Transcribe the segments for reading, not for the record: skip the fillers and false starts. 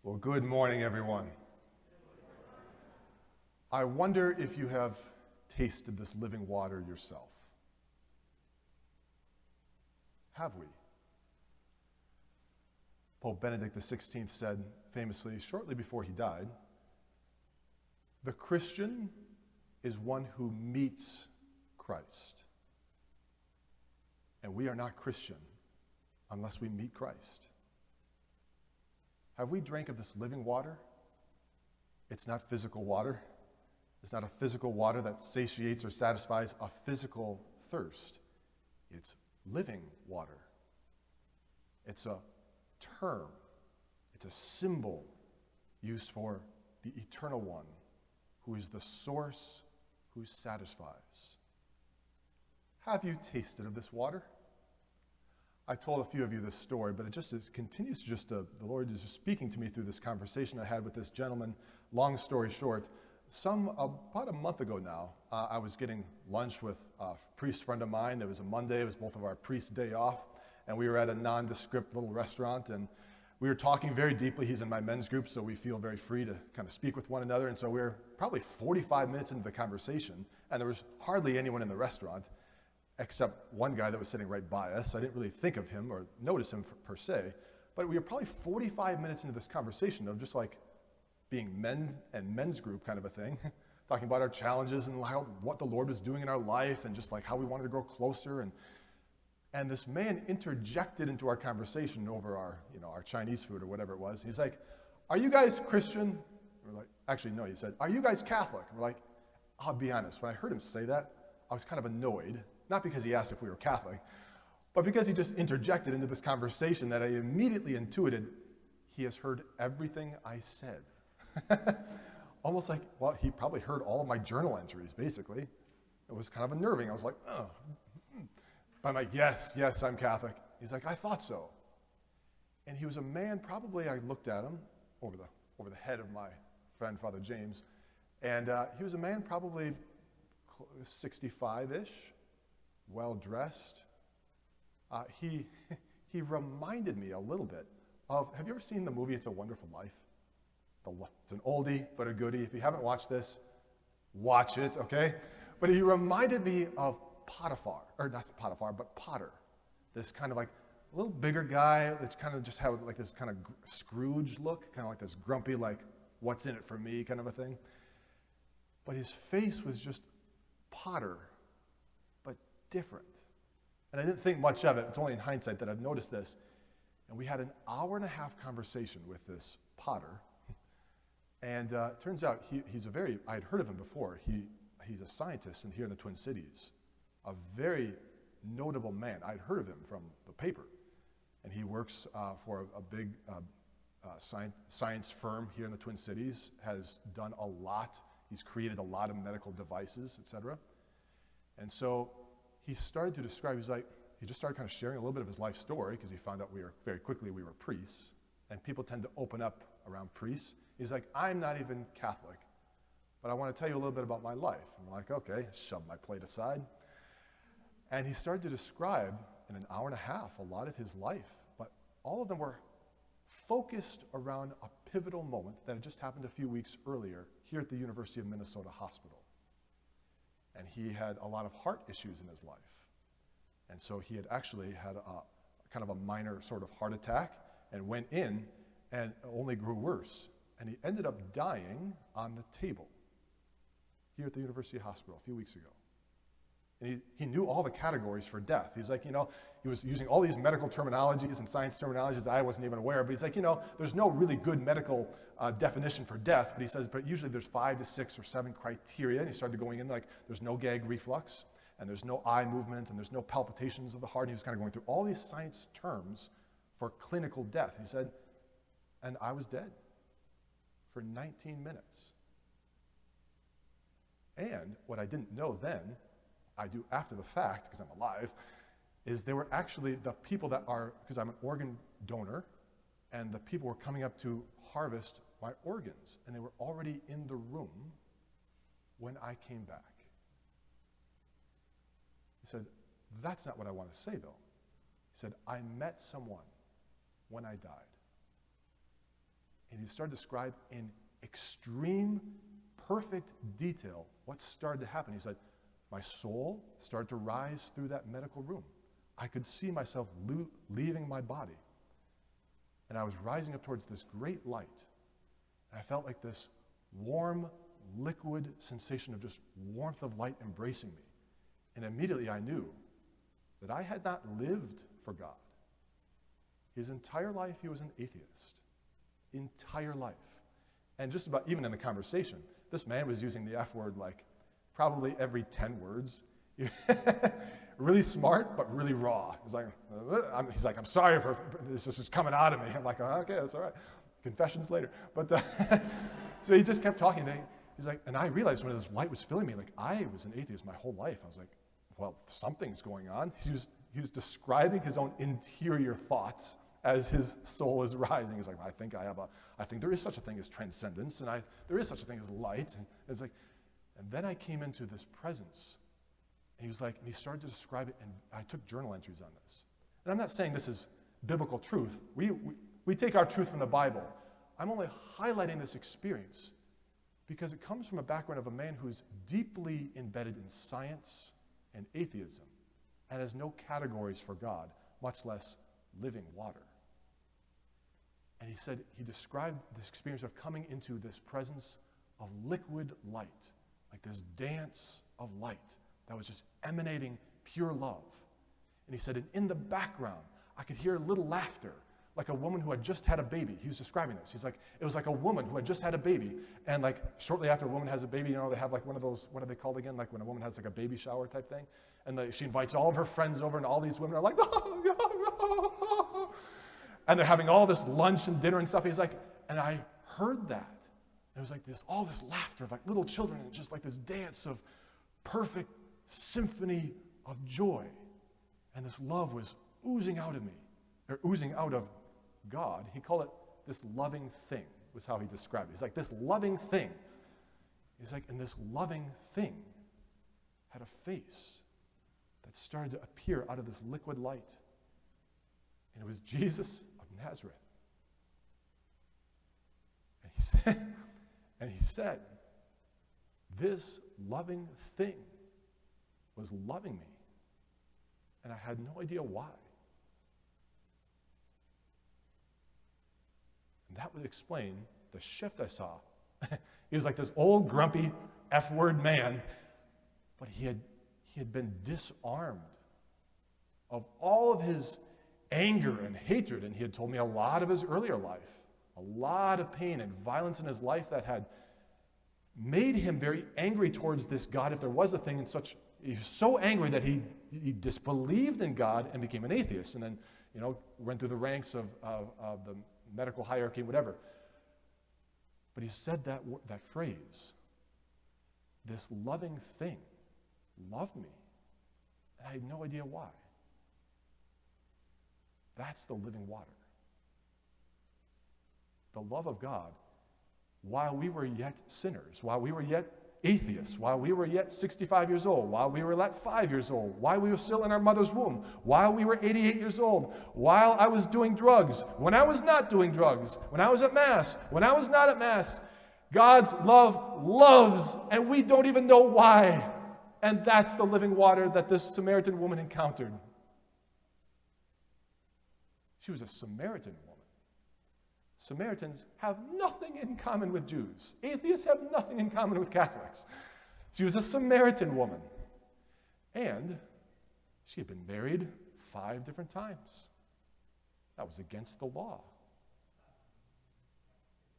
Well, good morning, everyone. I wonder if you have tasted this living water yourself. Have we? Pope Benedict XVI said famously, shortly before he died, "The Christian is one who meets Christ." And we are not Christian unless we meet Christ. Have we drank of this living water? It's not physical water. It's not a physical water that satiates or satisfies a physical thirst. It's living water. It's a term. It's a symbol used for the Eternal One, who is the source who satisfies. Have you tasted of this water? I've told a few of you this story, but it continues to the Lord is just speaking to me through this conversation I had with this gentleman. Long story short, about a month ago now, I was getting lunch with a priest friend of mine. It was a Monday. It was both of our priest's day off, and we were at a nondescript little restaurant, and we were talking very deeply. He's in my men's group, so we feel very free to kind of speak with one another, and so we were probably 45 minutes into the conversation, and there was hardly anyone in the restaurant, except one guy that was sitting right by us. I didn't really think of him or notice him per se, but we were probably 45 minutes into this conversation of just like being men and men's group kind of a thing, talking about our challenges and what the Lord was doing in our life and just like how we wanted to grow closer. And this man interjected into our conversation over our Chinese food or whatever it was. He's like, "Are you guys Christian?" We're like, actually, no, he said, "Are you guys Catholic?" We're like, I'll be honest, when I heard him say that, I was kind of annoyed. Not because he asked if we were Catholic, but because he just interjected into this conversation that I immediately intuited he has heard everything I said. Almost like, well, he probably heard all of my journal entries, basically. It was kind of unnerving. I was like, oh. But I'm like, yes, I'm Catholic. He's like, I thought so. And he was a man, probably I looked at him over the head of my friend, Father James, and he was a man probably 65-ish, well-dressed. He reminded me a little bit of, have you ever seen the movie It's a Wonderful Life? It's an oldie, but a goodie. If you haven't watched this, watch it, okay? But he reminded me of Potiphar, or not Potiphar, but Potter. This kind of like a little bigger guy that kind of just had like this kind of Scrooge look, kind of like this grumpy, like, what's in it for me kind of a thing. But his face was just Potter, but different. And I didn't think much of it. It's only in hindsight that I've noticed this. And we had an hour-and-a-half conversation with this Potter. And it turns out I had heard of him before. He's a scientist here in the Twin Cities, a very notable man. I'd heard of him from the paper. And he works for a big science firm here in the Twin Cities, has done a lot. He's created a lot of medical devices, etc. And so he started to describe, he just started kind of sharing a little bit of his life story because he found out very quickly we were priests. And people tend to open up around priests. He's like, I'm not even Catholic, but I want to tell you a little bit about my life. I'm like, okay, shove my plate aside. And he started to describe in an hour and a half a lot of his life, but all of them were focused around a pivotal moment that had just happened a few weeks earlier here at the University of Minnesota Hospital. And he had a lot of heart issues in his life. And so he had actually had a kind of a minor sort of heart attack and went in and only grew worse. And he ended up dying on the table here at the University Hospital a few weeks ago. And he knew all the categories for death. He's like, he was using all these medical terminologies and science terminologies that I wasn't even aware of. But he's like, there's no really good medical definition for death. But he says, but usually there's 5 to 6 or 7 criteria. And he started going in like, there's no gag reflux, and there's no eye movement, and there's no palpitations of the heart. And he was kind of going through all these science terms for clinical death. And he said, and I was dead for 19 minutes. And what I didn't know then, I do after the fact, because I'm alive, is they were actually the people that are, because I'm an organ donor, and the people were coming up to harvest my organs, and they were already in the room when I came back. He said, that's not what I want to say, though. He said, I met someone when I died. And he started to describe in extreme, perfect detail what started to happen. He said, my soul started to rise through that medical room. I could see myself leaving my body. And I was rising up towards this great light. And I felt like this warm, liquid sensation of just warmth of light embracing me. And immediately I knew that I had not lived for God. His entire life, he was an atheist. Entire life. And just about, even in the conversation, this man was using the F word like probably every 10 words. Really smart, but really raw. He's like, I'm sorry for this is coming out of me. I'm like, oh, okay, that's all right. Confessions later. But so he just kept talking. He's like, and I realized when this light was filling me, like I was an atheist my whole life. I was like, well, something's going on. He was describing his own interior thoughts as his soul is rising. He's like, I think there is such a thing as transcendence, and there is such a thing as light. And it's like, and then I came into this presence. And he was like, and he started to describe it, and I took journal entries on this. And I'm not saying this is biblical truth. We take our truth from the Bible. I'm only highlighting this experience because it comes from a background of a man who's deeply embedded in science and atheism and has no categories for God, much less living water. And he said, he described this experience of coming into this presence of liquid light, like this dance of light that was just emanating pure love. And he said, and in the background, I could hear a little laughter, like a woman who had just had a baby. He was describing this. He's like, it was like a woman who had just had a baby, and like shortly after a woman has a baby, you know, they have like one of those, what are they called again? Like when a woman has like a baby shower type thing, and she invites all of her friends over, and all these women are like, and they're having all this lunch and dinner and stuff. He's like, and I heard that. And it was like all this laughter of like little children, and just like this dance of perfect symphony of joy. And this love was oozing out of me, or oozing out of God. He called it this loving thing, was how he described it. He's like, this loving thing. He's like, and this loving thing had a face that started to appear out of this liquid light. And it was Jesus of Nazareth. And he said, this loving thing was loving me. And I had no idea why. And that would explain the shift I saw. He was like this old, grumpy, F-word man, but he had been disarmed of all of his anger and hatred, and he had told me a lot of his earlier life, a lot of pain and violence in his life that had made him very angry towards this God, if there was a thing, he was so angry that he disbelieved in God and became an atheist, and then, you know, went through the ranks of the medical hierarchy, whatever. But he said that phrase, this loving thing loved me, and I had no idea why. That's the living water. The love of God, while we were yet sinners, while we were yet atheists, while we were yet 65 years old, while we were yet 5 years old, while we were still in our mother's womb, while we were 88 years old, while I was doing drugs, when I was not doing drugs, when I was at Mass, when I was not at Mass, God's love loves, and we don't even know why. And that's the living water that this Samaritan woman encountered. She was a Samaritan woman. Samaritans have nothing in common with Jews. Atheists have nothing in common with Catholics. She was a Samaritan woman. And she had been married 5 different times. That was against the law.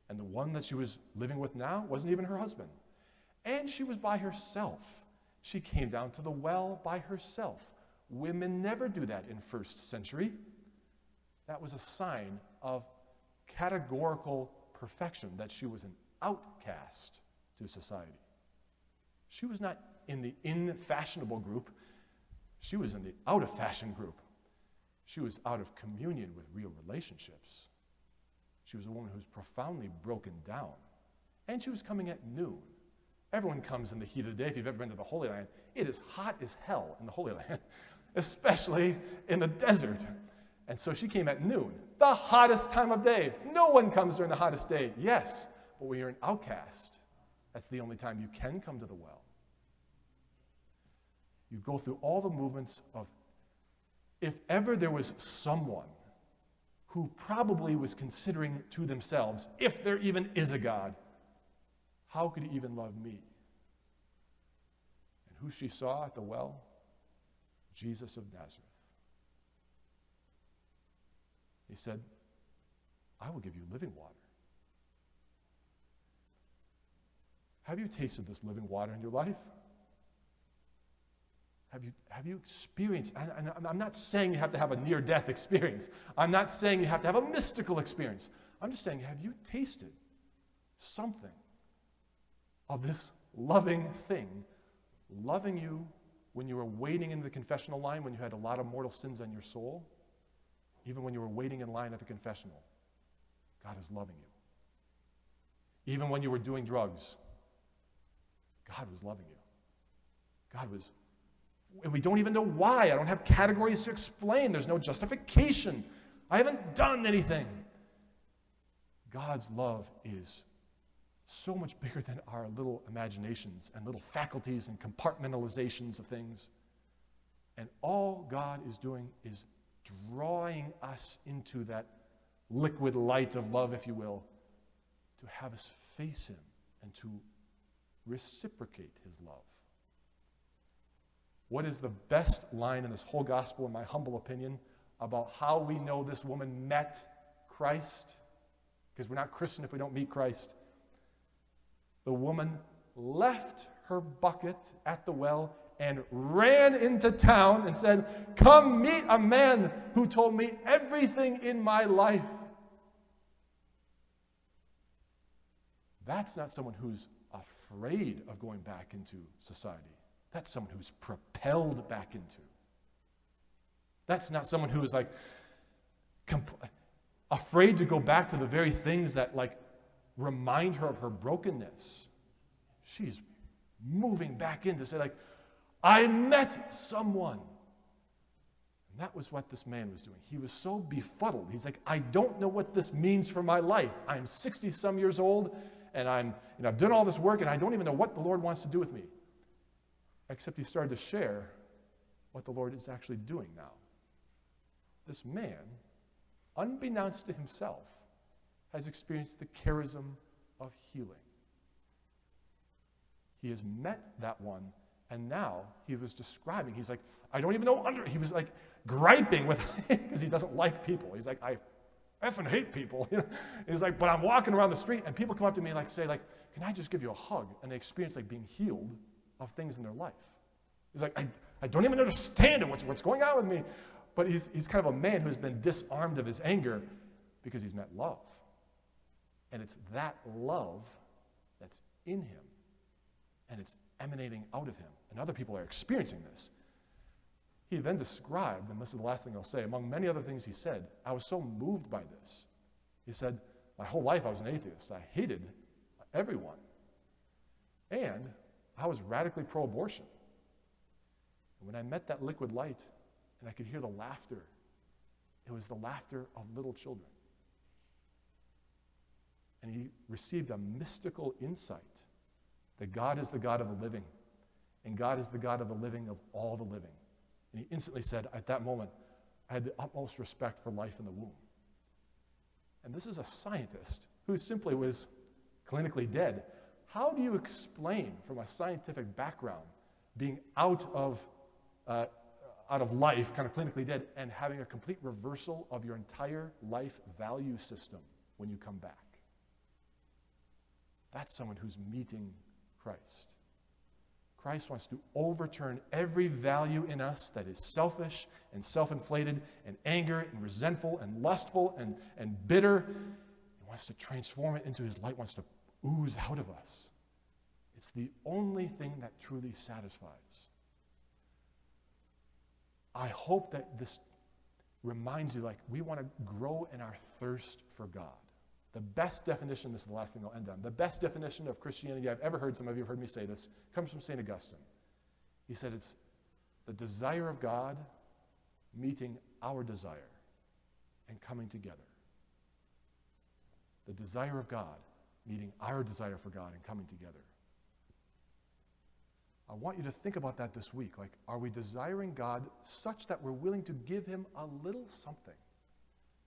And the one that she was living with now wasn't even her husband. And she was by herself. She came down to the well by herself. Women never do that in first century. That was a sign of categorical perfection, that she was an outcast to society. She was not in the in-fashionable group. She was in the out-of-fashion group. She was out of communion with real relationships. She was a woman who was profoundly broken down. And she was coming at noon. Everyone comes in the heat of the day. If you've ever been to the Holy Land, it is hot as hell in the Holy Land, especially in the desert. And so she came at noon, the hottest time of day. No one comes during the hottest day. Yes, but when you're an outcast, that's the only time you can come to the well. You go through all the movements of, if ever there was someone who probably was considering to themselves, if there even is a God, how could he even love me? And who she saw at the well? Jesus of Nazareth. He said, I will give you living water. Have you tasted this living water in your life? Have you experienced, and I'm not saying you have to have a near-death experience. I'm not saying you have to have a mystical experience. I'm just saying, have you tasted something of this loving thing, loving you when you were waiting in the confessional line, when you had a lot of mortal sins on your soul? Even when you were waiting in line at the confessional, God is loving you. Even when you were doing drugs, God was loving you. God was, and we don't even know why. I don't have categories to explain. There's no justification. I haven't done anything. God's love is so much bigger than our little imaginations and little faculties and compartmentalizations of things. And all God is doing is drawing us into that liquid light of love, if you will, to have us face him and to reciprocate his love. What is the best line in this whole gospel, in my humble opinion, about how we know this woman met Christ? Because we're not Christian if we don't meet Christ. The woman left her bucket at the well and ran into town and said, come meet a man who told me everything in my life. That's not someone who's afraid of going back into society. That's someone who's propelled back into. That's not someone who is like afraid to go back to the very things that like remind her of her brokenness. She's moving back in to say like, I met someone. And that was what this man was doing. He was so befuddled. He's like, I don't know what this means for my life. I'm 60-some years old, and I've done all this work, and I don't even know what the Lord wants to do with me. Except he started to share what the Lord is actually doing now. This man, unbeknownst to himself, has experienced the charism of healing. He has met that one. And now he was describing, he's like, I don't even know he was like griping with, because he doesn't like people. He's like, I effing hate people. You know? He's like, but I'm walking around the street and people come up to me and like say like, can I just give you a hug? And they experience like being healed of things in their life. He's like, I don't even understand it, what's going on with me. But he's kind of a man who's been disarmed of his anger because he's met love. And it's that love that's in him. And it's emanating out of him. And other people are experiencing this. He then described, and this is the last thing I'll say, among many other things he said, I was so moved by this. He said, my whole life I was an atheist. I hated everyone. And I was radically pro-abortion. And when I met that liquid light and I could hear the laughter, it was the laughter of little children. And he received a mystical insight that God is the God of the living, and God is the God of the living of all the living. And he instantly said, at that moment, I had the utmost respect for life in the womb. And this is a scientist who simply was clinically dead. How do you explain from a scientific background being out of life, kind of clinically dead, and having a complete reversal of your entire life value system when you come back? That's someone who's meeting Christ. Christ wants to overturn every value in us that is selfish and self-inflated and angry and resentful and lustful and bitter. He wants to transform it into his light, wants to ooze out of us. It's the only thing that truly satisfies. I hope that this reminds you, like, we want to grow in our thirst for God. The best definition, this is the last thing I'll end on, the best definition of Christianity I've ever heard, some of you have heard me say this, comes from St. Augustine. He said it's the desire of God meeting our desire. and coming together. The desire of God meeting our desire for God and coming together. I want you to think about that this week. Like, are we desiring God such that we're willing to give him a little something?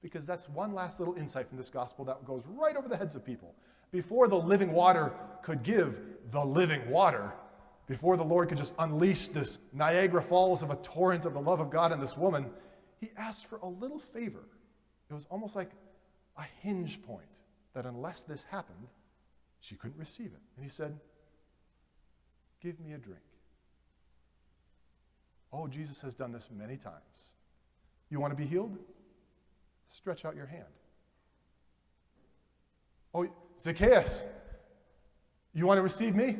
Because that's one last little insight from this gospel that goes right over the heads of people. Before the living water could give the living water, before the Lord could just unleash this Niagara Falls of a torrent of the love of God in this woman, he asked for a little favor. It was almost like a hinge point that unless this happened, she couldn't receive it. And he said, give me a drink. Oh, Jesus has done this many times. You want to be healed? Stretch out your hand. Oh, Zacchaeus, you want to receive me?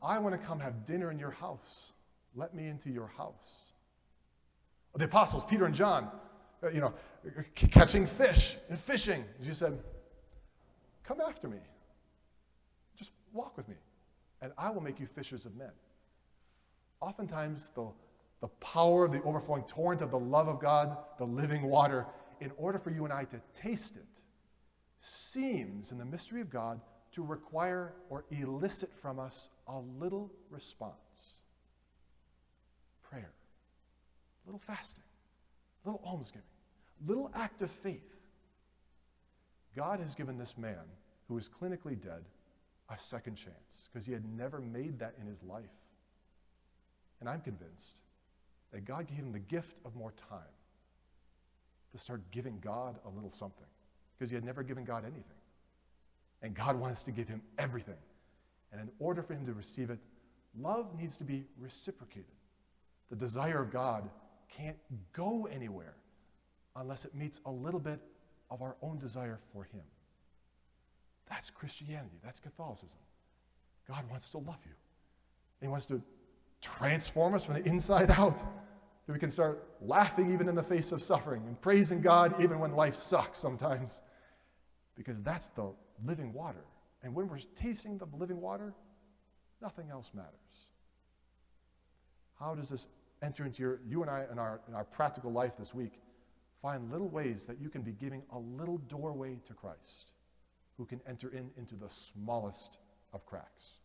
I want to come have dinner in your house. Let me into your house. The apostles, Peter and John, catching fish and fishing. Jesus said, come after me. Just walk with me, and I will make you fishers of men. Oftentimes, the power of the overflowing torrent of the love of God, the living water, in order for you and I to taste it, seems in the mystery of God to require or elicit from us a little response. Prayer, a little fasting, a little almsgiving, a little act of faith. God has given this man who is clinically dead a second chance because he had never made that in his life. And I'm convinced that God gave him the gift of more time to start giving God a little something because he had never given God anything. And God wants to give him everything. And in order for him to receive it, love needs to be reciprocated. The desire of God can't go anywhere unless it meets a little bit of our own desire for him. That's Christianity. That's Catholicism. God wants to love you. He wants to transform us from the inside out so we can start laughing even in the face of suffering and praising God even when life sucks sometimes, because that's the living water. And when we're tasting the living water, nothing else matters. How does this enter into you and I in our practical life this week? Find little ways that you can be giving a little doorway to Christ, who can enter into the smallest of cracks.